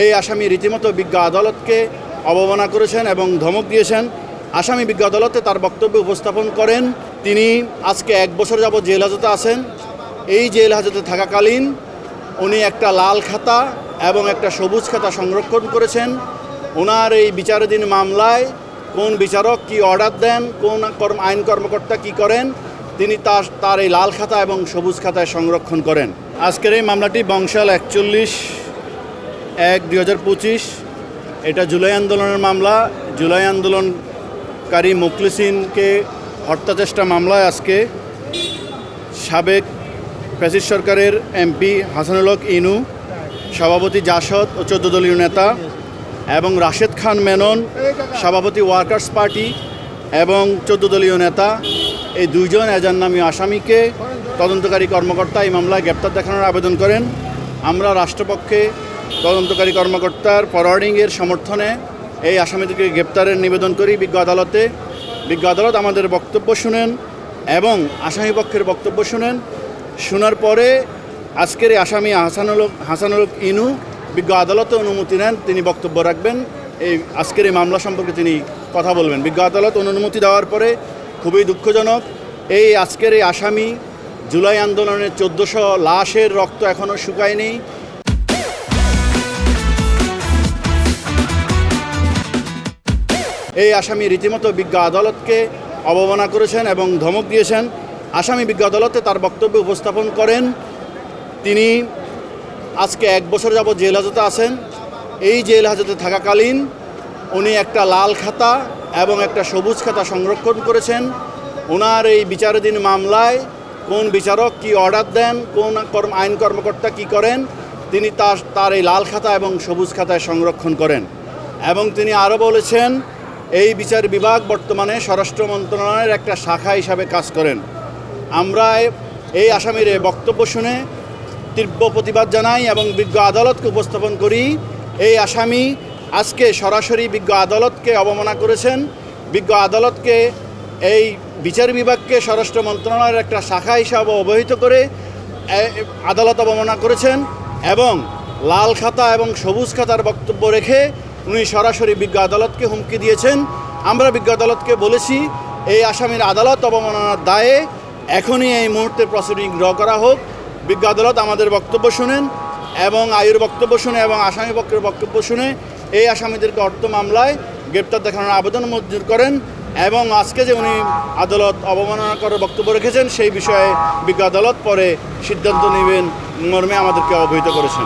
এই আসামি রীতিমতো বিজ্ঞ আদালতকে অবমাননা করেছেন এবং ধমক দিয়েছেন। আসামি বিজ্ঞ আদালতে তার বক্তব্য উপস্থাপন করেন। তিনি আজকে 1 বছর যাবৎ জেল হাজতে আছেন। এই জেল হাজতে থাকাকালীন উনি একটা লাল খাতা এবং একটা সবুজ খাতা সংরক্ষণ করেছেন। ওনার এই বিচারাধীন মামলায় কোন বিচারক কি অর্ডার দেন, কোন আইন কর্মকর্তা কি করেন, তিনি তার এই লাল খাতা এবং সবুজ খাতায় সংরক্ষণ করেন। আজকের এই মামলাটি বংশাল 41/1/2025। এটা জুলাই আন্দোলনের মামলা। জুলাই আন্দোলনকারী মুখলিসিনকে হত্যা চেষ্টা মামলায় আজকে সাবেক ফ্যাসিস্ট সরকারের এমপি হাসানুল হক ইনু, সভাপতি জাসদ ও 14 দলীয় নেতা, এবং রাশেদ খান মেনন, সভাপতি ওয়ার্কার্স পার্টি এবং 14 দলীয় নেতা, এই দুইজন এজাহারনামী আসামিকে তদন্তকারী কর্মকর্তা এই মামলায় গ্রেপ্তার দেখানোর আবেদন করেন। আমরা রাষ্ট্রপক্ষে তদন্তকারী কর্মকর্তার ফরওয়ার্ডিংয়ের সমর্থনে এই আসামিদেরকে গ্রেপ্তারের নিবেদন করি বিজ্ঞ আদালতে। বিজ্ঞ আদালত আমাদের বক্তব্য শুনেন এবং আসামি পক্ষের বক্তব্য শুনেন। শোনার পরে আজকের এই আসামি হাসানুল হক ইনু বিজ্ঞ আদালতে অনুমতি নেন, তিনি বক্তব্য রাখবেন। এই আজকের এই মামলা সম্পর্কে তিনি কথা বলবেন। বিজ্ঞ আদালত অনুমতি দেওয়ার পরে খুবই দুঃখজনক, এই আজকের এই আসামি জুলাই আন্দোলনের 1400 লাশের রক্ত এখনও শুকায়নি। এই আসামি রীতিমতো বিজ্ঞ আদালতকে অবমাননা করেছেন এবং ধমক দিয়েছেন। আসামি বিজ্ঞ আদালতে তার বক্তব্য উপস্থাপন করেন। তিনি আজকে 1 বছর যাবৎ জেল হাজতে আছেন। এই জেল হাজতে থাকাকালীন উনি একটা লাল খাতা এবং একটা সবুজ খাতা সংরক্ষণ করেছেন। ওনার এই বিচারাধীন মামলায় কোন বিচারক কি অর্ডার দেন, কোন আইন কর্মকর্তা কি করেন, তিনি তার এই লাল খাতা এবং সবুজ খাতায় সংরক্ষণ করেন। এবং তিনি আরও বলেছেন, এই বিচার বিভাগ বর্তমানে স্বরাষ্ট্র মন্ত্রণালয়ের একটা শাখা হিসাবে কাজ করেন। আমরা এই আসামির বক্তব্য শুনে তীব্র প্রতিবাদ জানাই এবং বিজ্ঞ আদালতকে উপস্থাপন করি। এই আসামি আজকে সরাসরি বিজ্ঞ আদালতকে অবমাননা করেছেন। বিজ্ঞ আদালতকে, এই বিচার বিভাগকে স্বরাষ্ট্র মন্ত্রণালয়ের একটা শাখা হিসাবে অবহিত করে আদালত অবমাননা করেছেন এবং লাল খাতা এবং সবুজ খাতার বক্তব্য রেখে উনি সরাসরি বিজ্ঞ আদালতকে হুমকি দিয়েছেন। আমরা বিজ্ঞ আদালতকে বলেছি, এই আসামির আদালত অবমাননার দায়ে এখনই এই মুহূর্তে প্রসিডিং ড্র করা হোক। বিজ্ঞ আদালত আমাদের বক্তব্য শুনেন এবং আয়ুর বক্তব্য শুনে এবং আসামি পক্ষের বক্তব্য শুনে এই আসামিদেরকে অর্থ মামলায় গ্রেপ্তার দেখানোর আবেদন মঞ্জুর করেন এবং আজকে যে উনি আদালত অবমাননা করার বক্তব্য রেখেছেন সেই বিষয়ে বিজ্ঞ আদালত পরে সিদ্ধান্ত নেবেন মর্মে আমাদেরকে অবহিত করেছেন।